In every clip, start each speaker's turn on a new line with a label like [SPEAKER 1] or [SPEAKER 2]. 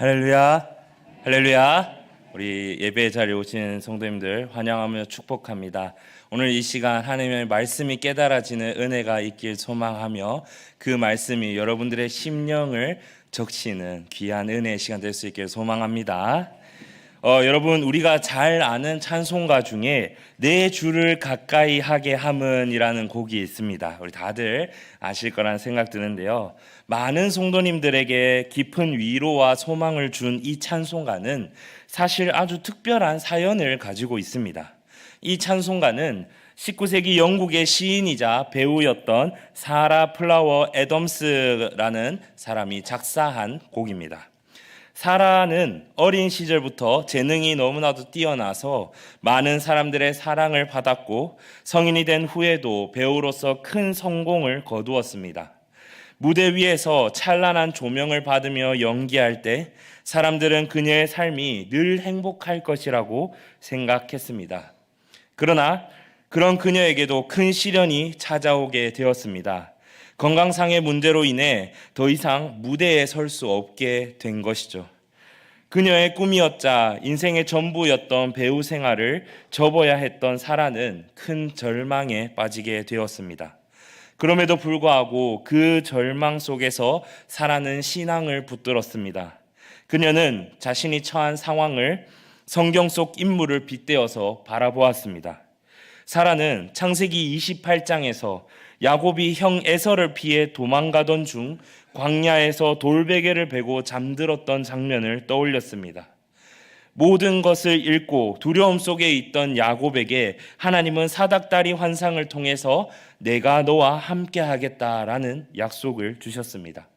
[SPEAKER 1] 할렐루야, 할렐루야. 우리 예배 자리에 오신 성도님들 환영하며 축복합니다. 오늘 이 시간 하나님의 말씀이 깨달아지는 은혜가 있길 소망하며 그 말씀이 여러분들의 심령을 적시는 귀한 은혜의 시간 될 수 있길 소망합니다. 여러분, 우리가 잘 아는 찬송가 중에 내 주를 가까이 하게 함은이라는 곡이 있습니다. 우리 다들 아실 거란 생각 드는데요. 많은 성도님들에게 깊은 위로와 소망을 준 이 찬송가는 사실 아주 특별한 사연을 가지고 있습니다. 이 찬송가는 19세기 영국의 시인이자 배우였던 사라 플라워 애덤스라는 사람이 작사한 곡입니다. 사라는 어린 시절부터 재능이 너무나도 뛰어나서 많은 사람들의 사랑을 받았고 성인이 된 후에도 배우로서 큰 성공을 거두었습니다. 무대 위에서 찬란한 조명을 받으며 연기할 때 사람들은 그녀의 삶이 늘 행복할 것이라고 생각했습니다. 그러나 그런 그녀에게도 큰 시련이 찾아오게 되었습니다. 건강상의 문제로 인해 더 이상 무대에 설 수 없게 된 것이죠. 그녀의 꿈이었자 인생의 전부였던 배우 생활을 접어야 했던 사라는 큰 절망에 빠지게 되었습니다. 그럼에도 불구하고 그 절망 속에서 사라는 신앙을 붙들었습니다. 그녀는 자신이 처한 상황을 성경 속 인물을 빗대어서 바라보았습니다. 사라는 창세기 28장에서 야곱이 형 에서를 피해 도망가던 중 광야에서 돌베개를 베고 잠들었던 장면을 떠올렸습니다. 모든 것을 잃고 두려움 속에 있던 야곱에게 하나님은 사닥다리 환상을 통해서 내가 너와 함께 하겠다라는 약속을 주셨습니다.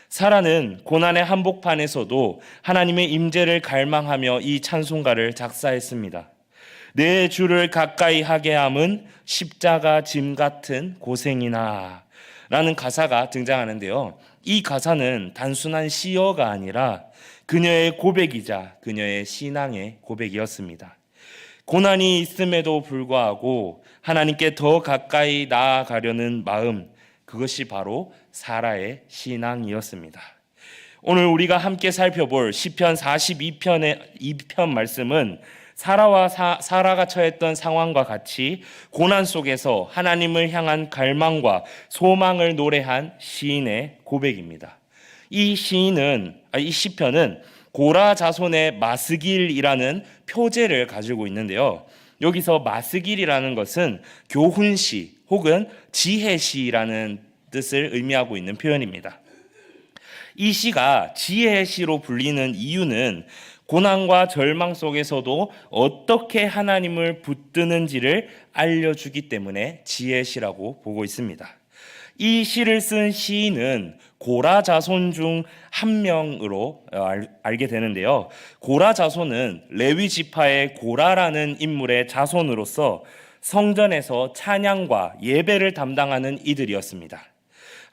[SPEAKER 1] 사라는 고난의 한복판에서도 하나님의 임재를 갈망하며 이 찬송가를 작사했습니다. 내 주를 가까이 하게 함은 십자가 짐 같은 고생이나 라는 가사가 등장하는데요. 이 가사는 단순한 시어가 아니라 그녀의 고백이자 그녀의 신앙의 고백이었습니다. 고난이 있음에도 불구하고 하나님께 더 가까이 나아가려는 마음, 그것이 바로 사라의 신앙이었습니다. 오늘 우리가 함께 살펴볼 시편 42편의 2편 말씀은 사라가 처했던 상황과 같이 고난 속에서 하나님을 향한 갈망과 소망을 노래한 시인의 고백입니다. 이 시편은 고라 자손의 마스길이라는 표제를 가지고 있는데요. 여기서 마스길이라는 것은 교훈시 혹은 지혜시라는 뜻을 의미하고 있는 표현입니다. 이 시가 지혜의 시로 불리는 이유는 고난과 절망 속에서도 어떻게 하나님을 붙드는지를 알려주기 때문에 지혜시라고 보고 있습니다. 이 시를 쓴 시인은 고라 자손 중 한 명으로 알게 되는데요. 고라 자손은 레위 지파의 고라라는 인물의 자손으로서 성전에서 찬양과 예배를 담당하는 이들이었습니다.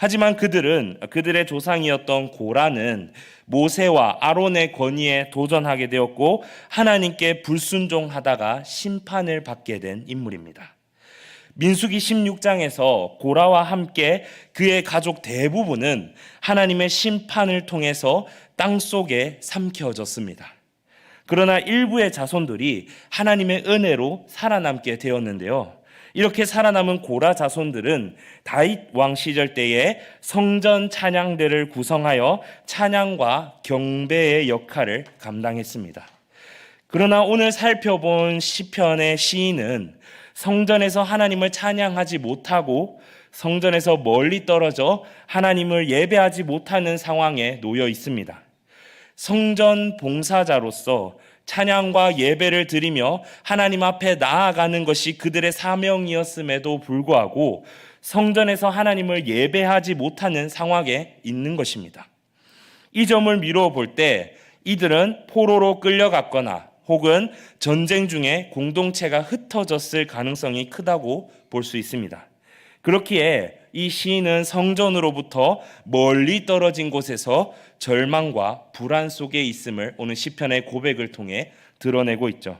[SPEAKER 1] 하지만 그들의 조상이었던 고라는 모세와 아론의 권위에 도전하게 되었고 하나님께 불순종하다가 심판을 받게 된 인물입니다. 민수기 16장에서 고라와 함께 그의 가족 대부분은 하나님의 심판을 통해서 땅속에 삼켜졌습니다. 그러나 일부의 자손들이 하나님의 은혜로 살아남게 되었는데요. 이렇게 살아남은 고라 자손들은 다윗 왕 시절 때에 성전 찬양대를 구성하여 찬양과 경배의 역할을 감당했습니다. 그러나 오늘 살펴본 시편의 시인은 성전에서 하나님을 찬양하지 못하고 성전에서 멀리 떨어져 하나님을 예배하지 못하는 상황에 놓여 있습니다. 성전 봉사자로서 찬양과 예배를 드리며 하나님 앞에 나아가는 것이 그들의 사명이었음에도 불구하고 성전에서 하나님을 예배하지 못하는 상황에 있는 것입니다. 이 점을 미루어 볼 때 이들은 포로로 끌려갔거나 혹은 전쟁 중에 공동체가 흩어졌을 가능성이 크다고 볼 수 있습니다. 그렇기에 이 시인은 성전으로부터 멀리 떨어진 곳에서 절망과 불안 속에 있음을 오늘 시편의 고백을 통해 드러내고 있죠.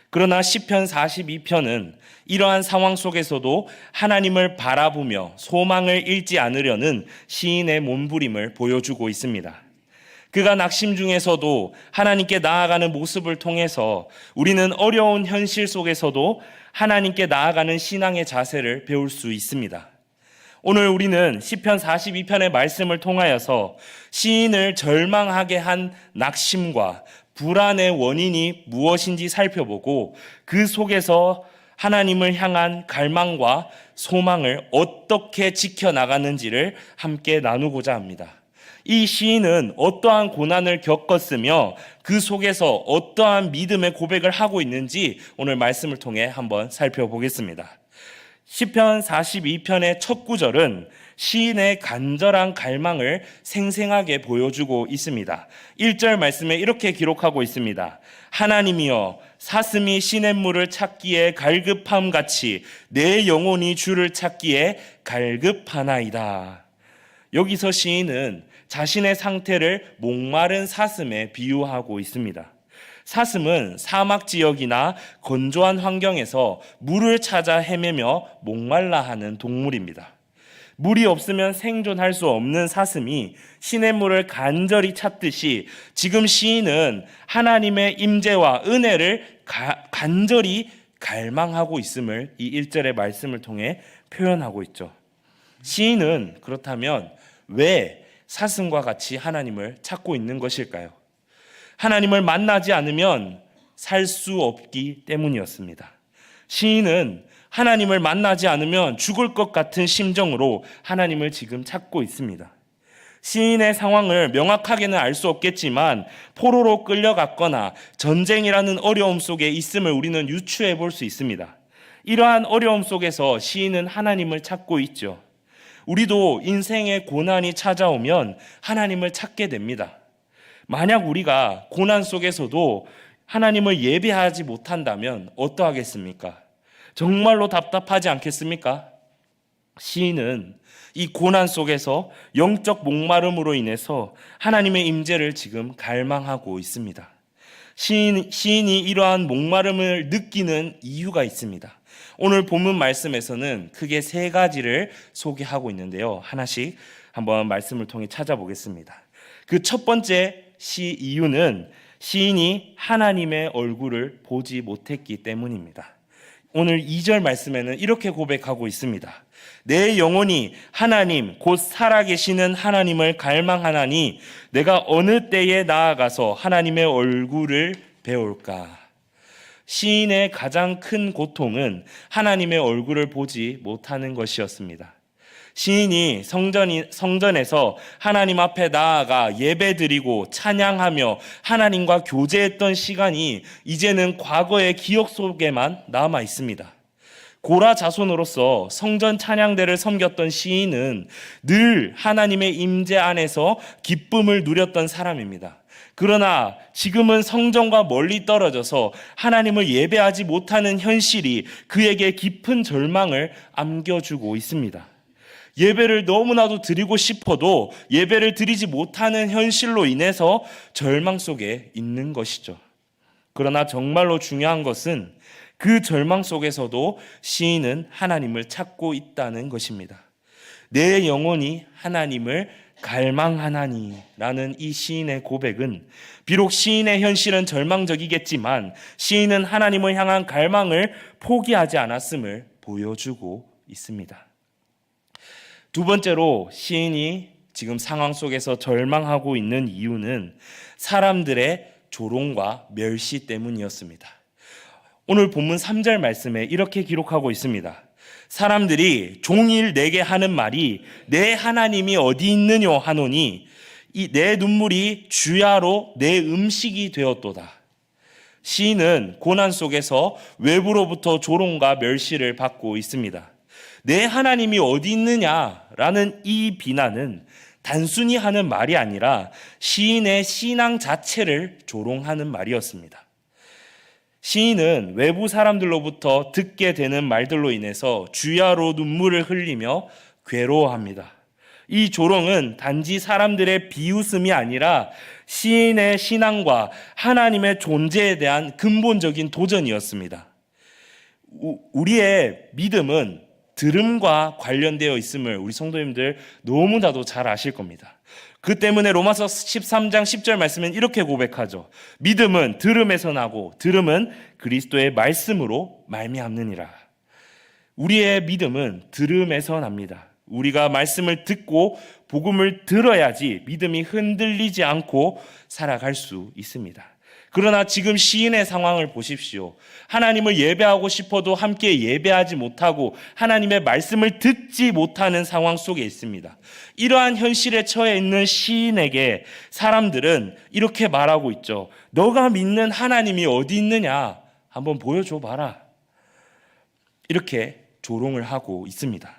[SPEAKER 1] 그러나 시편 42편은 이러한 상황 속에서도 하나님을 바라보며 소망을 잃지 않으려는 시인의 몸부림을 보여주고 있습니다. 그가 낙심 중에서도 하나님께 나아가는 모습을 통해서 우리는 어려운 현실 속에서도 하나님께 나아가는 신앙의 자세를 배울 수 있습니다. 오늘 우리는 시편 42편의 말씀을 통하여서 시인을 절망하게 한 낙심과 불안의 원인이 무엇인지 살펴보고 그 속에서 하나님을 향한 갈망과 소망을 어떻게 지켜나가는지를 함께 나누고자 합니다. 이 시인은 어떠한 고난을 겪었으며 그 속에서 어떠한 믿음의 고백을 하고 있는지 오늘 말씀을 통해 한번 살펴보겠습니다. 시편 42편의 첫 구절은 시인의 간절한 갈망을 생생하게 보여주고 있습니다. 1절 말씀에 이렇게 기록하고 있습니다. 하나님이여 사슴이 시냇물을 찾기에 갈급함같이 내 영혼이 주를 찾기에 갈급하나이다. 여기서 시인은 자신의 상태를 목마른 사슴에 비유하고 있습니다. 사슴은 사막 지역이나 건조한 환경에서 물을 찾아 헤매며 목말라 하는 동물입니다. 물이 없으면 생존할 수 없는 사슴이 시냇물을 간절히 찾듯이 지금 시인은 하나님의 임재와 은혜를 간절히 갈망하고 있음을 이 1절의 말씀을 통해 표현하고 있죠. 시인은 그렇다면 왜 사슴과 같이 하나님을 찾고 있는 것일까요? 하나님을 만나지 않으면 살 수 없기 때문이었습니다. 시인은 하나님을 만나지 않으면 죽을 것 같은 심정으로 하나님을 지금 찾고 있습니다. 시인의 상황을 명확하게는 알 수 없겠지만 포로로 끌려갔거나 전쟁이라는 어려움 속에 있음을 우리는 유추해 볼 수 있습니다. 이러한 어려움 속에서 시인은 하나님을 찾고 있죠. 우리도 인생의 고난이 찾아오면 하나님을 찾게 됩니다. 만약 우리가 고난 속에서도 하나님을 예배하지 못한다면 어떠하겠습니까? 정말로 답답하지 않겠습니까? 시인은 이 고난 속에서 영적 목마름으로 인해서 하나님의 임재를 지금 갈망하고 있습니다. 시인이 이러한 목마름을 느끼는 이유가 있습니다. 오늘 본문 말씀에서는 크게 세 가지를 소개하고 있는데요. 하나씩 한번 말씀을 통해 찾아보겠습니다. 그 첫 번째 이유는 시인이 하나님의 얼굴을 보지 못했기 때문입니다. 오늘 2절 말씀에는 이렇게 고백하고 있습니다. 내 영혼이 하나님 곧 살아계시는 하나님을 갈망하나니 내가 어느 때에 나아가서 하나님의 얼굴을 배울까. 시인의 가장 큰 고통은 하나님의 얼굴을 보지 못하는 것이었습니다. 시인이 성전에서 하나님 앞에 나아가 예배드리고 찬양하며 하나님과 교제했던 시간이 이제는 과거의 기억 속에만 남아 있습니다. 고라 자손으로서 성전 찬양대를 섬겼던 시인은 늘 하나님의 임재 안에서 기쁨을 누렸던 사람입니다. 그러나 지금은 성전과 멀리 떨어져서 하나님을 예배하지 못하는 현실이 그에게 깊은 절망을 안겨주고 있습니다. 예배를 너무나도 드리고 싶어도 예배를 드리지 못하는 현실로 인해서 절망 속에 있는 것이죠. 그러나 정말로 중요한 것은 그 절망 속에서도 시인은 하나님을 찾고 있다는 것입니다. 내 영혼이 하나님을 갈망하나니 라는 이 시인의 고백은 비록 시인의 현실은 절망적이겠지만 시인은 하나님을 향한 갈망을 포기하지 않았음을 보여주고 있습니다. 두 번째로 시인이 지금 상황 속에서 절망하고 있는 이유는 사람들의 조롱과 멸시 때문이었습니다. 오늘 본문 3절 말씀에 이렇게 기록하고 있습니다. 사람들이 종일 내게 하는 말이 내 하나님이 어디 있느냐 하노니 이 내 눈물이 주야로 내 음식이 되었도다. 시인은 고난 속에서 외부로부터 조롱과 멸시를 받고 있습니다. 내 하나님이 어디 있느냐라는 이 비난은 단순히 하는 말이 아니라 시인의 신앙 자체를 조롱하는 말이었습니다. 시인은 외부 사람들로부터 듣게 되는 말들로 인해서 주야로 눈물을 흘리며 괴로워합니다. 이 조롱은 단지 사람들의 비웃음이 아니라 시인의 신앙과 하나님의 존재에 대한 근본적인 도전이었습니다. 우리의 믿음은 들음과 관련되어 있음을 우리 성도님들 너무나도 잘 아실 겁니다. 그 때문에 로마서 13장 10절 말씀은 이렇게 고백하죠. 믿음은 들음에서 나고 들음은 그리스도의 말씀으로 말미암느니라. 우리의 믿음은 들음에서 납니다. 우리가 말씀을 듣고 복음을 들어야지 믿음이 흔들리지 않고 살아갈 수 있습니다. 그러나 지금 시인의 상황을 보십시오. 하나님을 예배하고 싶어도 함께 예배하지 못하고 하나님의 말씀을 듣지 못하는 상황 속에 있습니다. 이러한 현실에 처해 있는 시인에게 사람들은 이렇게 말하고 있죠. 너가 믿는 하나님이 어디 있느냐? 한번 보여줘 봐라. 이렇게 조롱을 하고 있습니다.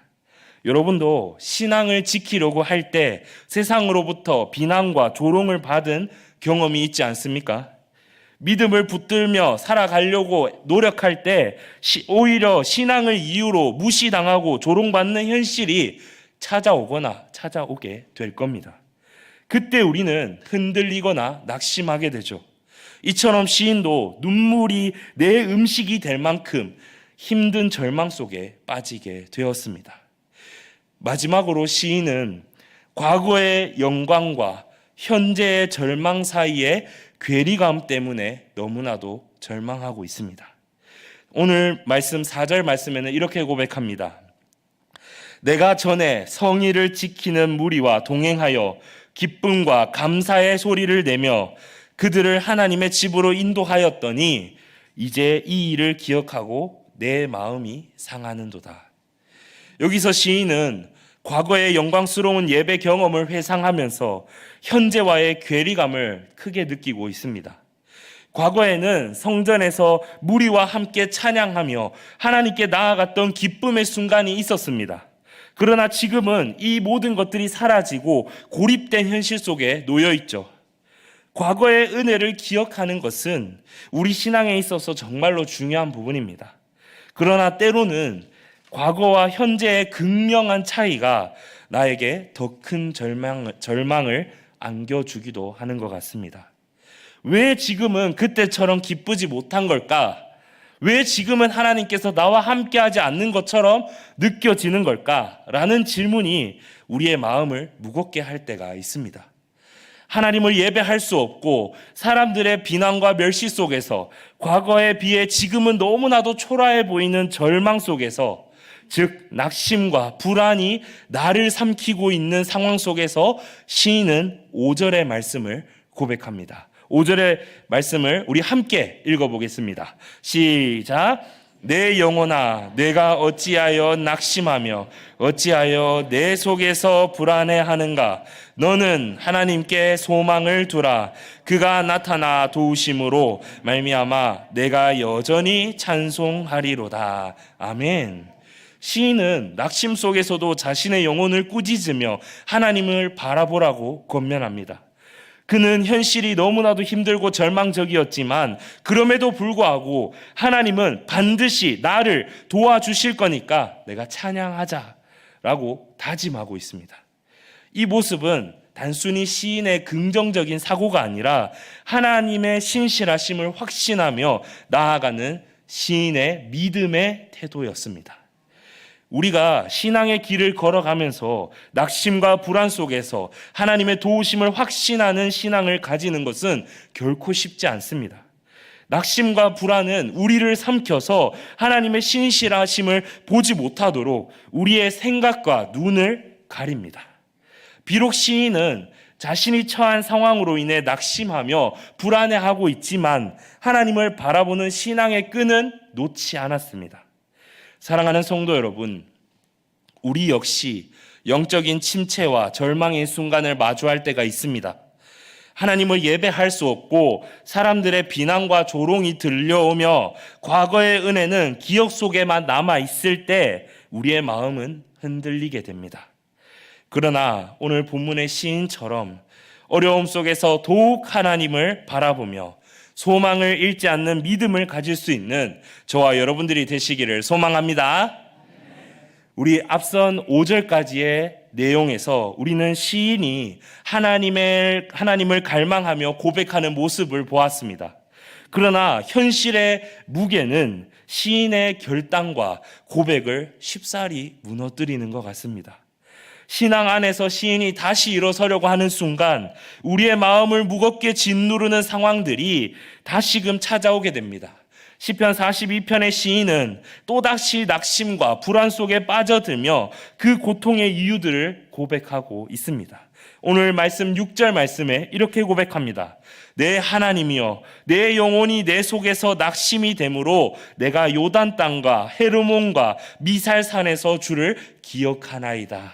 [SPEAKER 1] 여러분도 신앙을 지키려고 할 때 세상으로부터 비난과 조롱을 받은 경험이 있지 않습니까? 믿음을 붙들며 살아가려고 노력할 때 오히려 신앙을 이유로 무시당하고 조롱받는 현실이 찾아오게 될 겁니다. 그때 우리는 흔들리거나 낙심하게 되죠. 이처럼 시인도 눈물이 내 음식이 될 만큼 힘든 절망 속에 빠지게 되었습니다. 마지막으로 시인은 과거의 영광과 현재의 절망 사이에 괴리감 때문에 너무나도 절망하고 있습니다. 오늘 말씀 4절 말씀에는 이렇게 고백합니다. 내가 전에 성의를 지키는 무리와 동행하여 기쁨과 감사의 소리를 내며 그들을 하나님의 집으로 인도하였더니 이제 이 일을 기억하고 내 마음이 상하는도다. 여기서 시인은 과거의 영광스러운 예배 경험을 회상하면서 현재와의 괴리감을 크게 느끼고 있습니다. 과거에는 성전에서 무리와 함께 찬양하며 하나님께 나아갔던 기쁨의 순간이 있었습니다. 그러나 지금은 이 모든 것들이 사라지고 고립된 현실 속에 놓여 있죠. 과거의 은혜를 기억하는 것은 우리 신앙에 있어서 정말로 중요한 부분입니다. 그러나 때로는 과거와 현재의 극명한 차이가 나에게 더 큰 절망을 안겨주기도 하는 것 같습니다. 왜 지금은 그때처럼 기쁘지 못한 걸까? 왜 지금은 하나님께서 나와 함께하지 않는 것처럼 느껴지는 걸까? 라는 질문이 우리의 마음을 무겁게 할 때가 있습니다. 하나님을 예배할 수 없고 사람들의 비난과 멸시 속에서 과거에 비해 지금은 너무나도 초라해 보이는 절망 속에서, 즉 낙심과 불안이 나를 삼키고 있는 상황 속에서 시인은 5절의 말씀을 고백합니다. 5절의 말씀을 우리 함께 읽어보겠습니다. 시작. 내 영혼아, 내가 어찌하여 낙심하며 어찌하여 내 속에서 불안해하는가? 너는 하나님께 소망을 두라. 그가 나타나 도우심으로 말미암아 내가 여전히 찬송하리로다. 아멘. 시인은 낙심 속에서도 자신의 영혼을 꾸짖으며 하나님을 바라보라고 권면합니다. 그는 현실이 너무나도 힘들고 절망적이었지만 그럼에도 불구하고 하나님은 반드시 나를 도와주실 거니까 내가 찬양하자라고 다짐하고 있습니다. 이 모습은 단순히 시인의 긍정적인 사고가 아니라 하나님의 신실하심을 확신하며 나아가는 시인의 믿음의 태도였습니다. 우리가 신앙의 길을 걸어가면서 낙심과 불안 속에서 하나님의 도우심을 확신하는 신앙을 가지는 것은 결코 쉽지 않습니다. 낙심과 불안은 우리를 삼켜서 하나님의 신실하심을 보지 못하도록 우리의 생각과 눈을 가립니다. 비록 시인은 자신이 처한 상황으로 인해 낙심하며 불안해하고 있지만 하나님을 바라보는 신앙의 끈은 놓지 않았습니다. 사랑하는 성도 여러분, 우리 역시 영적인 침체와 절망의 순간을 마주할 때가 있습니다. 하나님을 예배할 수 없고 사람들의 비난과 조롱이 들려오며 과거의 은혜는 기억 속에만 남아있을 때 우리의 마음은 흔들리게 됩니다. 그러나 오늘 본문의 시인처럼 어려움 속에서 더욱 하나님을 바라보며 소망을 잃지 않는 믿음을 가질 수 있는 저와 여러분들이 되시기를 소망합니다. 우리 앞선 5절까지의 내용에서 우리는 시인이 하나님을 갈망하며 고백하는 모습을 보았습니다. 그러나 현실의 무게는 시인의 결단과 고백을 쉽사리 무너뜨리는 것 같습니다. 신앙 안에서 시인이 다시 일어서려고 하는 순간 우리의 마음을 무겁게 짓누르는 상황들이 다시금 찾아오게 됩니다. 시편 42편의 시인은 또다시 낙심과 불안 속에 빠져들며 그 고통의 이유들을 고백하고 있습니다. 오늘 말씀 6절 말씀에 이렇게 고백합니다. 내 하나님이여, 내 영혼이 내 속에서 낙심이 되므로 내가 요단 땅과 헤르몬과 미살산에서 주를 기억하나이다.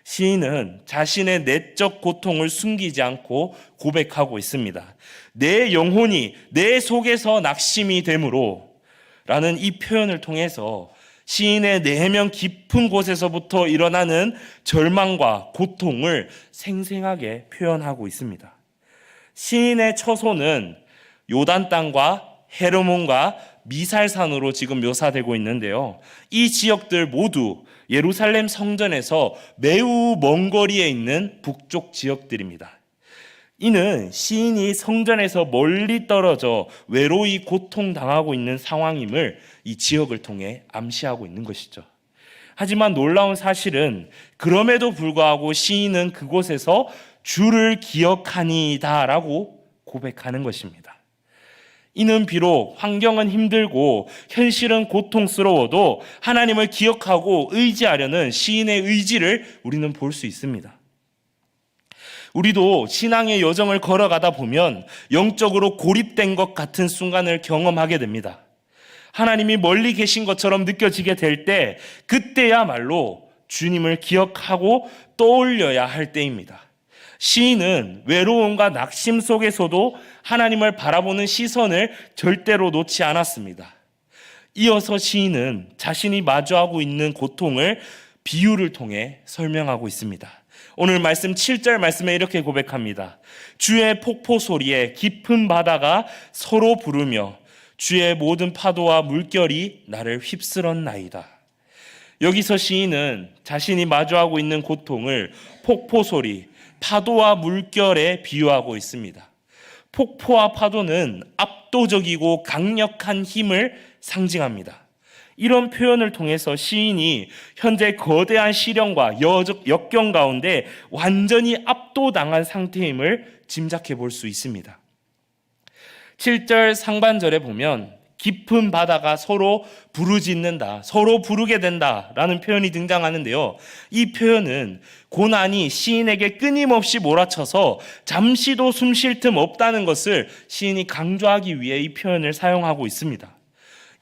[SPEAKER 1] 시인은 자신의 내적 고통을 숨기지 않고 고백하고 있습니다. 내 영혼이 내 속에서 낙심이 되므로 라는 이 표현을 통해서 시인의 내면 깊은 곳에서부터 일어나는 절망과 고통을 생생하게 표현하고 있습니다. 시인의 처소는 요단 땅과 헤르몬과 미살산으로 지금 묘사되고 있는데요. 이 지역들 모두 예루살렘 성전에서 매우 먼 거리에 있는 북쪽 지역들입니다. 이는 시인이 성전에서 멀리 떨어져 외로이 고통당하고 있는 상황임을 이 지역을 통해 암시하고 있는 것이죠. 하지만 놀라운 사실은 그럼에도 불구하고 시인은 그곳에서 주를 기억하니다라고 고백하는 것입니다. 이는 비록 환경은 힘들고 현실은 고통스러워도 하나님을 기억하고 의지하려는 시인의 의지를 우리는 볼 수 있습니다. 우리도 신앙의 여정을 걸어가다 보면 영적으로 고립된 것 같은 순간을 경험하게 됩니다. 하나님이 멀리 계신 것처럼 느껴지게 될 때 그때야말로 주님을 기억하고 떠올려야 할 때입니다. 시인은 외로움과 낙심 속에서도 하나님을 바라보는 시선을 절대로 놓지 않았습니다. 이어서 시인은 자신이 마주하고 있는 고통을 비유를 통해 설명하고 있습니다. 오늘 말씀 7절 말씀에 이렇게 고백합니다. 주의 폭포 소리에 깊은 바다가 서로 부르며 주의 모든 파도와 물결이 나를 휩쓸었나이다. 여기서 시인은 자신이 마주하고 있는 고통을 폭포 소리, 파도와 물결에 비유하고 있습니다. 폭포와 파도는 압도적이고 강력한 힘을 상징합니다. 이런 표현을 통해서 시인이 현재 거대한 시련과 역경 가운데 완전히 압도당한 상태임을 짐작해 볼 수 있습니다. 7절 상반절에 보면 깊은 바다가 서로 부르짖는다, 서로 부르게 된다라는 표현이 등장하는데요. 이 표현은 고난이 시인에게 끊임없이 몰아쳐서 잠시도 숨 쉴 틈 없다는 것을 시인이 강조하기 위해 이 표현을 사용하고 있습니다.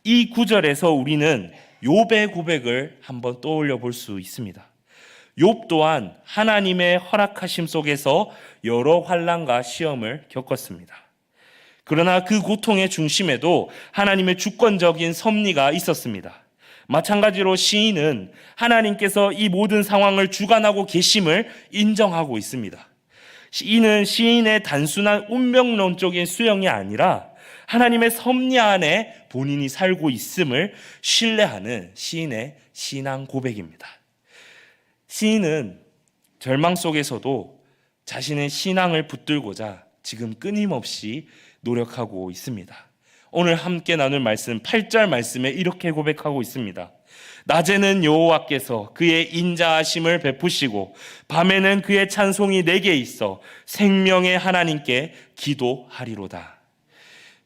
[SPEAKER 1] 이 구절에서 우리는 욥의 고백을 한번 떠올려 볼 수 있습니다. 욥 또한 하나님의 허락하심 속에서 여러 환난과 시험을 겪었습니다. 그러나 그 고통의 중심에도 하나님의 주권적인 섭리가 있었습니다. 마찬가지로 시인은 하나님께서 이 모든 상황을 주관하고 계심을 인정하고 있습니다. 이는 시인의 단순한 운명론적인 수용이 아니라 하나님의 섭리 안에 본인이 살고 있음을 신뢰하는 시인의 신앙 고백입니다. 시인은 절망 속에서도 자신의 신앙을 붙들고자 지금 끊임없이 노력하고 있습니다. 오늘 함께 나눌 말씀 8절 말씀에 이렇게 고백하고 있습니다. 낮에는 여호와께서 그의 인자하심을 베푸시고 밤에는 그의 찬송이 내게 있어 생명의 하나님께 기도하리로다.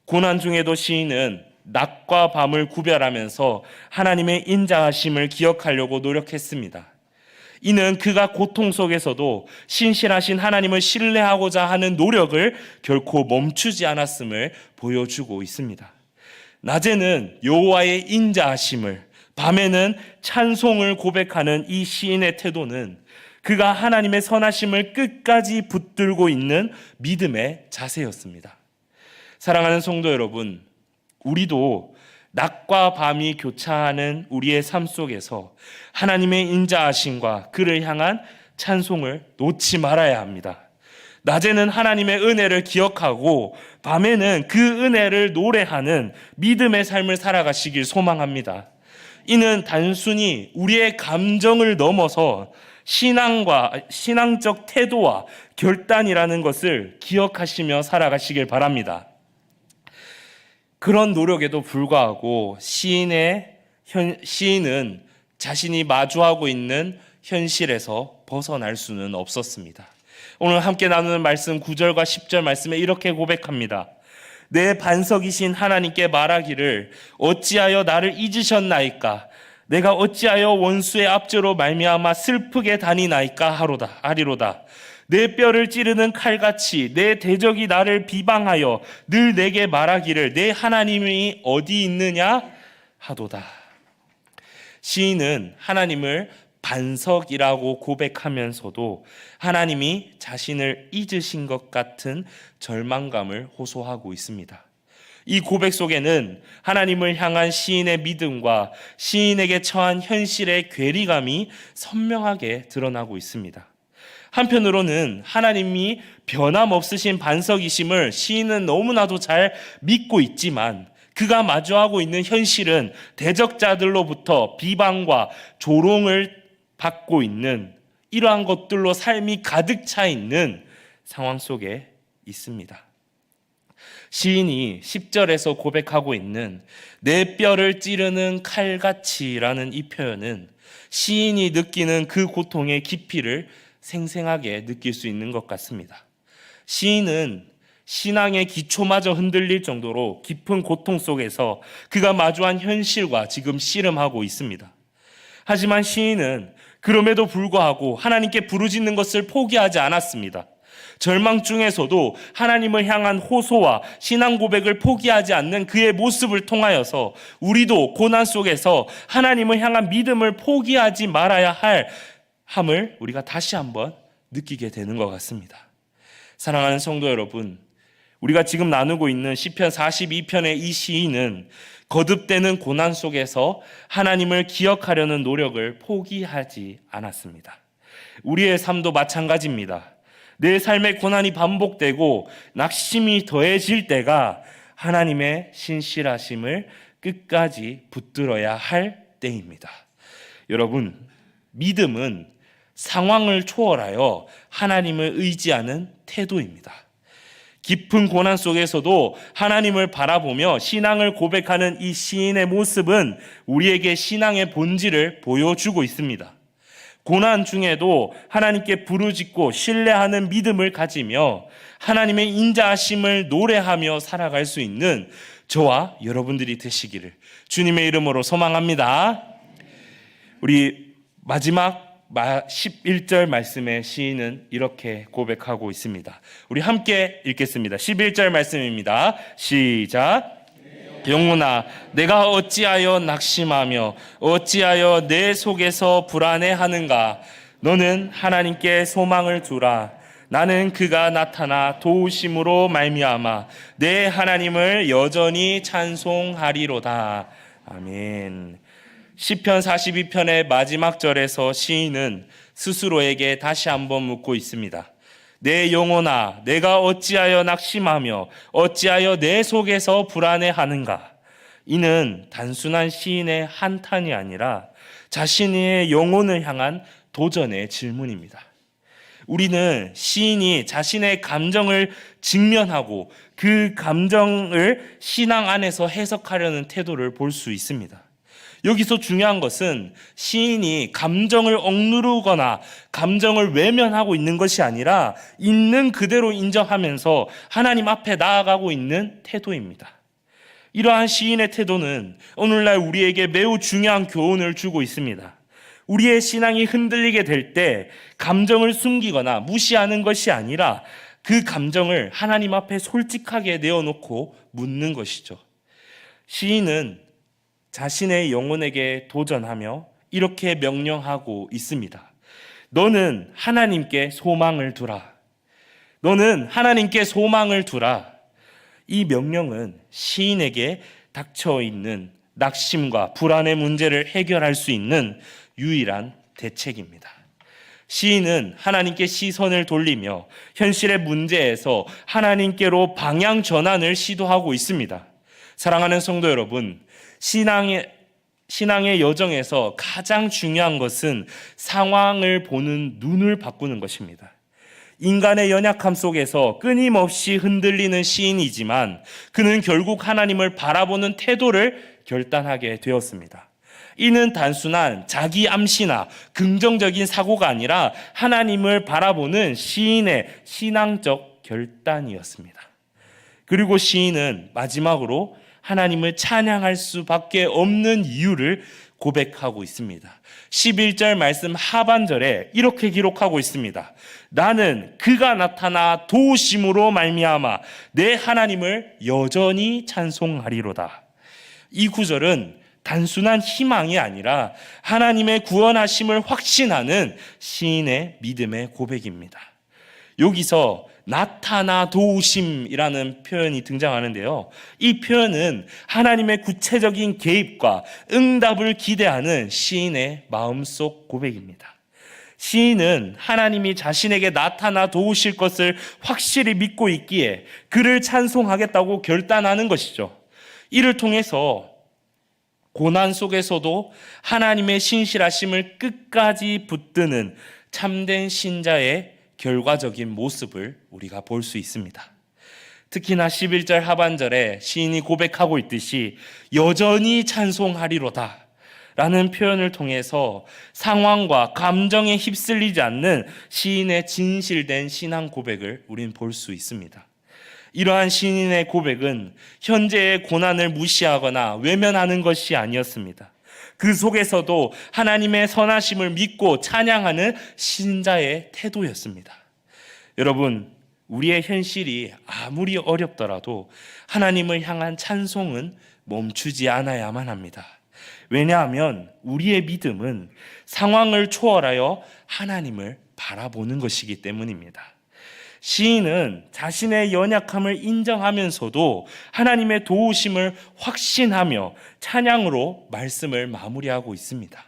[SPEAKER 1] 고난 중에도 시인은 낮과 밤을 구별하면서 하나님의 인자하심을 기억하려고 노력했습니다. 이는 그가 고통 속에서도 신실하신 하나님을 신뢰하고자 하는 노력을 결코 멈추지 않았음을 보여주고 있습니다. 낮에는 여호와의 인자하심을, 밤에는 찬송을 고백하는 이 시인의 태도는 그가 하나님의 선하심을 끝까지 붙들고 있는 믿음의 자세였습니다. 사랑하는 성도 여러분, 우리도 낮과 밤이 교차하는 우리의 삶 속에서 하나님의 인자하심과 그를 향한 찬송을 놓지 말아야 합니다. 낮에는 하나님의 은혜를 기억하고 밤에는 그 은혜를 노래하는 믿음의 삶을 살아가시길 소망합니다. 이는 단순히 우리의 감정을 넘어서 신앙적 태도와 결단이라는 것을 기억하시며 살아가시길 바랍니다. 그런 노력에도 불구하고 시인은 자신이 마주하고 있는 현실에서 벗어날 수는 없었습니다. 오늘 함께 나누는 말씀 9절과 10절 말씀에 이렇게 고백합니다. 내 반석이신 하나님께 말하기를 어찌하여 나를 잊으셨나이까? 내가 어찌하여 원수의 압제로 말미암아 슬프게 다니나이까 하리로다. 내 뼈를 찌르는 칼같이 내 대적이 나를 비방하여 늘 내게 말하기를 내 하나님이 어디 있느냐 하도다. 시인은 하나님을 반석이라고 고백하면서도 하나님이 자신을 잊으신 것 같은 절망감을 호소하고 있습니다. 이 고백 속에는 하나님을 향한 시인의 믿음과 시인에게 처한 현실의 괴리감이 선명하게 드러나고 있습니다. 한편으로는 하나님이 변함없으신 반석이심을 시인은 너무나도 잘 믿고 있지만 그가 마주하고 있는 현실은 대적자들로부터 비방과 조롱을 받고 있는 이러한 것들로 삶이 가득 차 있는 상황 속에 있습니다. 시인이 10절에서 고백하고 있는 내 뼈를 찌르는 칼같이라는 이 표현은 시인이 느끼는 그 고통의 깊이를 생생하게 느낄 수 있는 것 같습니다. 시인은 신앙의 기초마저 흔들릴 정도로 깊은 고통 속에서 그가 마주한 현실과 지금 씨름하고 있습니다. 하지만 시인은 그럼에도 불구하고 하나님께 부르짖는 것을 포기하지 않았습니다. 절망 중에서도 하나님을 향한 호소와 신앙 고백을 포기하지 않는 그의 모습을 통하여서 우리도 고난 속에서 하나님을 향한 믿음을 포기하지 말아야 함을 우리가 다시 한번 느끼게 되는 것 같습니다. 사랑하는 성도 여러분, 우리가 지금 나누고 있는 시편 42편의 이 시인은 거듭되는 고난 속에서 하나님을 기억하려는 노력을 포기하지 않았습니다. 우리의 삶도 마찬가지입니다. 내 삶의 고난이 반복되고 낙심이 더해질 때가 하나님의 신실하심을 끝까지 붙들어야 할 때입니다. 여러분, 믿음은 상황을 초월하여 하나님을 의지하는 태도입니다. 깊은 고난 속에서도 하나님을 바라보며 신앙을 고백하는 이 시인의 모습은 우리에게 신앙의 본질을 보여주고 있습니다. 고난 중에도 하나님께 부르짖고 신뢰하는 믿음을 가지며 하나님의 인자하심을 노래하며 살아갈 수 있는 저와 여러분들이 되시기를 주님의 이름으로 소망합니다. 우리 마지막 11절 말씀의 시인은 이렇게 고백하고 있습니다. 우리 함께 읽겠습니다. 11절 말씀입니다. 시작. 영혼아, 내가 어찌하여 낙심하며 어찌하여 내 속에서 불안해하는가? 너는 하나님께 소망을 두라. 나는 그가 나타나 도우심으로 말미암아 내 하나님을 여전히 찬송하리로다. 아멘. 시편 42편의 마지막 절에서 시인은 스스로에게 다시 한번 묻고 있습니다. 내 영혼아, 내가 어찌하여 낙심하며 어찌하여 내 속에서 불안해하는가? 이는 단순한 시인의 한탄이 아니라 자신의 영혼을 향한 도전의 질문입니다. 우리는 시인이 자신의 감정을 직면하고 그 감정을 신앙 안에서 해석하려는 태도를 볼 수 있습니다. 여기서 중요한 것은 시인이 감정을 억누르거나 감정을 외면하고 있는 것이 아니라 있는 그대로 인정하면서 하나님 앞에 나아가고 있는 태도입니다. 이러한 시인의 태도는 오늘날 우리에게 매우 중요한 교훈을 주고 있습니다. 우리의 신앙이 흔들리게 될 때 감정을 숨기거나 무시하는 것이 아니라 그 감정을 하나님 앞에 솔직하게 내어놓고 묻는 것이죠. 시인은 자신의 영혼에게 도전하며 이렇게 명령하고 있습니다. 너는 하나님께 소망을 두라. 너는 하나님께 소망을 두라. 이 명령은 시인에게 닥쳐있는 낙심과 불안의 문제를 해결할 수 있는 유일한 대책입니다. 시인은 하나님께 시선을 돌리며 현실의 문제에서 하나님께로 방향 전환을 시도하고 있습니다. 사랑하는 성도 여러분, 신앙의 여정에서 가장 중요한 것은 상황을 보는 눈을 바꾸는 것입니다. 인간의 연약함 속에서 끊임없이 흔들리는 시인이지만 그는 결국 하나님을 바라보는 태도를 결단하게 되었습니다. 이는 단순한 자기 암시나 긍정적인 사고가 아니라 하나님을 바라보는 시인의 신앙적 결단이었습니다. 그리고 시인은 마지막으로 하나님을 찬양할 수밖에 없는 이유를 고백하고 있습니다. 11절 말씀 하반절에 이렇게 기록하고 있습니다. 나는 그가 나타나 도우심으로 말미암아 내 하나님을 여전히 찬송하리로다. 이 구절은 단순한 희망이 아니라 하나님의 구원하심을 확신하는 시인의 믿음의 고백입니다. 여기서 나타나 도우심이라는 표현이 등장하는데요. 이 표현은 하나님의 구체적인 개입과 응답을 기대하는 시인의 마음속 고백입니다. 시인은 하나님이 자신에게 나타나 도우실 것을 확실히 믿고 있기에 그를 찬송하겠다고 결단하는 것이죠. 이를 통해서 고난 속에서도 하나님의 신실하심을 끝까지 붙드는 참된 신자의 결과적인 모습을 우리가 볼 수 있습니다. 특히나 11절 하반절에 시인이 고백하고 있듯이 여전히 찬송하리로다 라는 표현을 통해서 상황과 감정에 휩쓸리지 않는 시인의 진실된 신앙 고백을 우린 볼 수 있습니다. 이러한 시인의 고백은 현재의 고난을 무시하거나 외면하는 것이 아니었습니다. 그 속에서도 하나님의 선하심을 믿고 찬양하는 신자의 태도였습니다. 여러분, 우리의 현실이 아무리 어렵더라도 하나님을 향한 찬송은 멈추지 않아야만 합니다. 왜냐하면 우리의 믿음은 상황을 초월하여 하나님을 바라보는 것이기 때문입니다. 시인은 자신의 연약함을 인정하면서도 하나님의 도우심을 확신하며 찬양으로 말씀을 마무리하고 있습니다.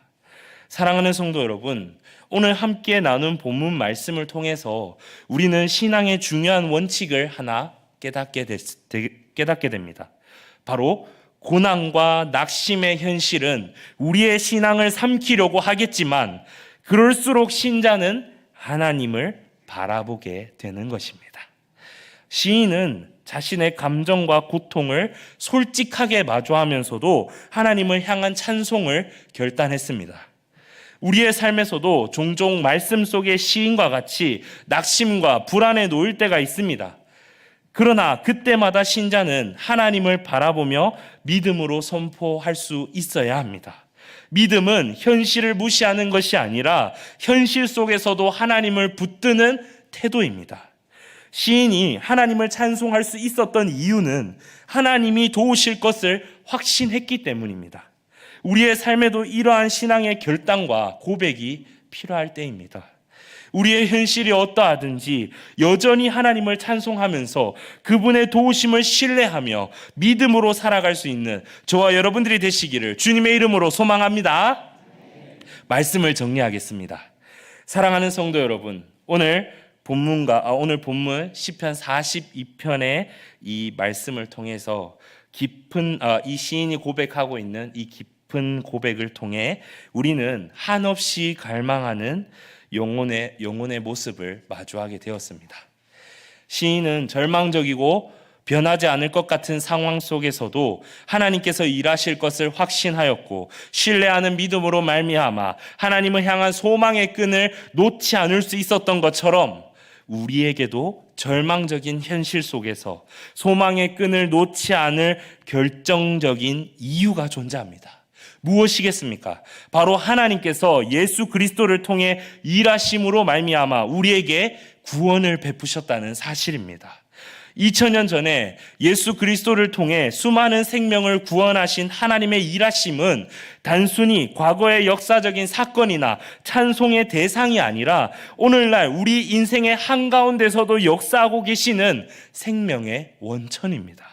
[SPEAKER 1] 사랑하는 성도 여러분, 오늘 함께 나눈 본문 말씀을 통해서 우리는 신앙의 중요한 원칙을 하나 깨닫게 됩니다. 바로 고난과 낙심의 현실은 우리의 신앙을 삼키려고 하겠지만 그럴수록 신자는 하나님을 바라보게 되는 것입니다. 시인은 자신의 감정과 고통을 솔직하게 마주하면서도 하나님을 향한 찬송을 결단했습니다. 우리의 삶에서도 종종 말씀 속의 시인과 같이 낙심과 불안에 놓일 때가 있습니다. 그러나 그때마다 신자는 하나님을 바라보며 믿음으로 선포할 수 있어야 합니다. 믿음은 현실을 무시하는 것이 아니라 현실 속에서도 하나님을 붙드는 태도입니다. 시인이 하나님을 찬송할 수 있었던 이유는 하나님이 도우실 것을 확신했기 때문입니다. 우리의 삶에도 이러한 신앙의 결단과 고백이 필요할 때입니다. 우리의 현실이 어떠하든지 여전히 하나님을 찬송하면서 그분의 도우심을 신뢰하며 믿음으로 살아갈 수 있는 저와 여러분들이 되시기를 주님의 이름으로 소망합니다. 말씀을 정리하겠습니다. 사랑하는 성도 여러분, 오늘 본문 시편 42편의 이 말씀을 통해서 이 시인이 고백하고 있는 이 깊은 고백을 통해 우리는 한없이 갈망하는 영혼의 모습을 마주하게 되었습니다. 시인은 절망적이고 변하지 않을 것 같은 상황 속에서도 하나님께서 일하실 것을 확신하였고 신뢰하는 믿음으로 말미암아 하나님을 향한 소망의 끈을 놓지 않을 수 있었던 것처럼 우리에게도 절망적인 현실 속에서 소망의 끈을 놓지 않을 결정적인 이유가 존재합니다. 무엇이겠습니까? 바로 하나님께서 예수 그리스도를 통해 일하심으로 말미암아 우리에게 구원을 베푸셨다는 사실입니다. 2000년 전에 예수 그리스도를 통해 수많은 생명을 구원하신 하나님의 일하심은 단순히 과거의 역사적인 사건이나 찬송의 대상이 아니라 오늘날 우리 인생의 한가운데서도 역사하고 계시는 생명의 원천입니다.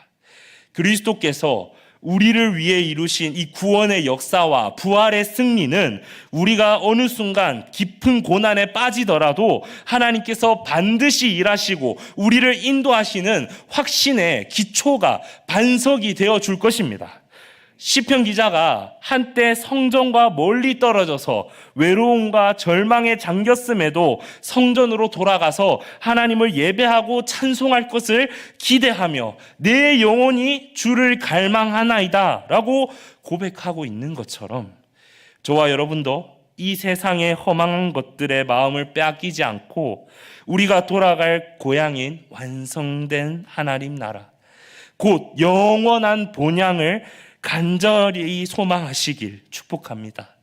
[SPEAKER 1] 그리스도께서 우리를 위해 이루신 이 구원의 역사와 부활의 승리는 우리가 어느 순간 깊은 고난에 빠지더라도 하나님께서 반드시 일하시고 우리를 인도하시는 확신의 기초가 반석이 되어 줄 것입니다. 시편 기자가 한때 성전과 멀리 떨어져서 외로움과 절망에 잠겼음에도 성전으로 돌아가서 하나님을 예배하고 찬송할 것을 기대하며 내 영혼이 주를 갈망하나이다 라고 고백하고 있는 것처럼 저와 여러분도 이 세상의 허망한 것들의 마음을 빼앗기지 않고 우리가 돌아갈 고향인 완성된 하나님 나라, 곧 영원한 본향을 간절히 소망하시길 축복합니다.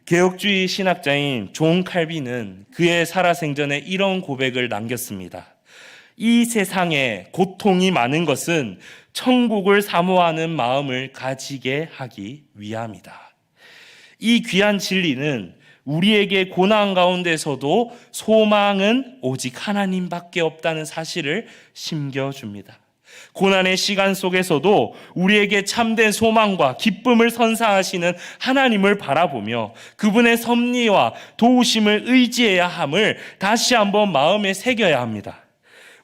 [SPEAKER 1] 개혁주의 신학자인 존 칼빈은 그의 살아생전에 이런 고백을 남겼습니다. 이 세상에 고통이 많은 것은 천국을 사모하는 마음을 가지게 하기 위함이다. 이 귀한 진리는 우리에게 고난 가운데서도 소망은 오직 하나님밖에 없다는 사실을 심겨줍니다. 고난의 시간 속에서도 우리에게 참된 소망과 기쁨을 선사하시는 하나님을 바라보며 그분의 섭리와 도우심을 의지해야 함을 다시 한번 마음에 새겨야 합니다.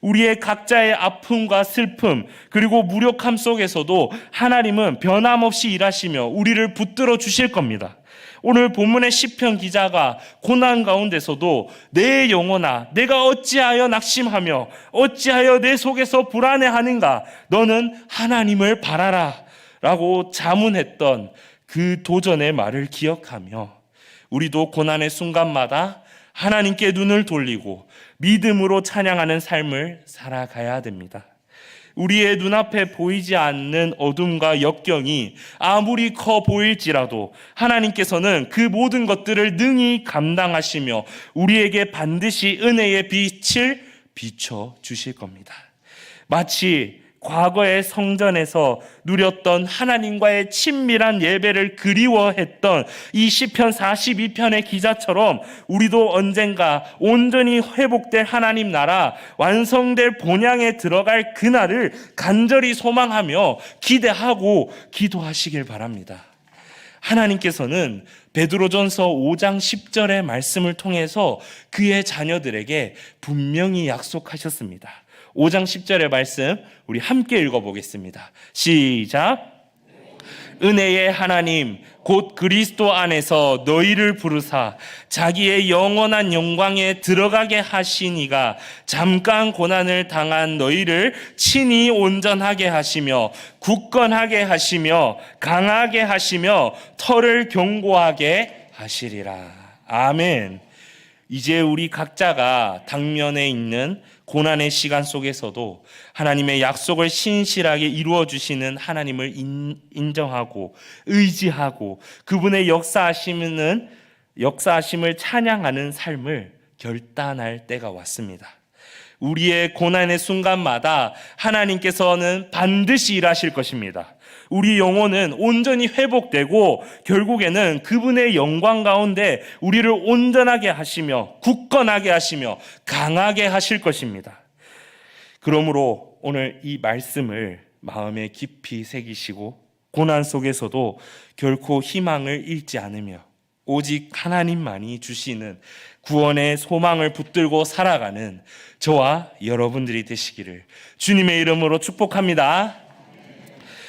[SPEAKER 1] 우리의 각자의 아픔과 슬픔 그리고 무력함 속에서도 하나님은 변함없이 일하시며 우리를 붙들어 주실 겁니다. 오늘 본문의 시편 기자가 고난 가운데서도 내 영혼아 내가 어찌하여 낙심하며 어찌하여 내 속에서 불안해하는가 너는 하나님을 바라라 라고 자문했던 그 도전의 말을 기억하며 우리도 고난의 순간마다 하나님께 눈을 돌리고 믿음으로 찬양하는 삶을 살아가야 됩니다. 우리의 눈앞에 보이지 않는 어둠과 역경이 아무리 커 보일지라도 하나님께서는 그 모든 것들을 능히 감당하시며 우리에게 반드시 은혜의 빛을 비춰 주실 겁니다. 마치 과거의 성전에서 누렸던 하나님과의 친밀한 예배를 그리워했던 이 시편 42편의 기자처럼 우리도 언젠가 온전히 회복될 하나님 나라, 완성될 본향에 들어갈 그날을 간절히 소망하며 기대하고 기도하시길 바랍니다. 하나님께서는 베드로전서 5장 10절의 말씀을 통해서 그의 자녀들에게 분명히 약속하셨습니다. 5장 10절의 말씀 우리 함께 읽어보겠습니다. 시작. 은혜의 하나님 곧 그리스도 안에서 너희를 부르사 자기의 영원한 영광에 들어가게 하시니가 잠깐 고난을 당한 너희를 친히 온전하게 하시며 굳건하게 하시며 강하게 하시며 터를 견고하게 하시리라. 아멘. 이제 우리 각자가 당면에 있는 고난의 시간 속에서도 하나님의 약속을 신실하게 이루어 주시는 하나님을 인정하고 의지하고 그분의 역사하심을 찬양하는 삶을 결단할 때가 왔습니다. 우리의 고난의 순간마다 하나님께서는 반드시 일하실 것입니다. 우리 영혼은 온전히 회복되고 결국에는 그분의 영광 가운데 우리를 온전하게 하시며 굳건하게 하시며 강하게 하실 것입니다. 그러므로 오늘 이 말씀을 마음에 깊이 새기시고 고난 속에서도 결코 희망을 잃지 않으며 오직 하나님만이 주시는 구원의 소망을 붙들고 살아가는 저와 여러분들이 되시기를 주님의 이름으로 축복합니다.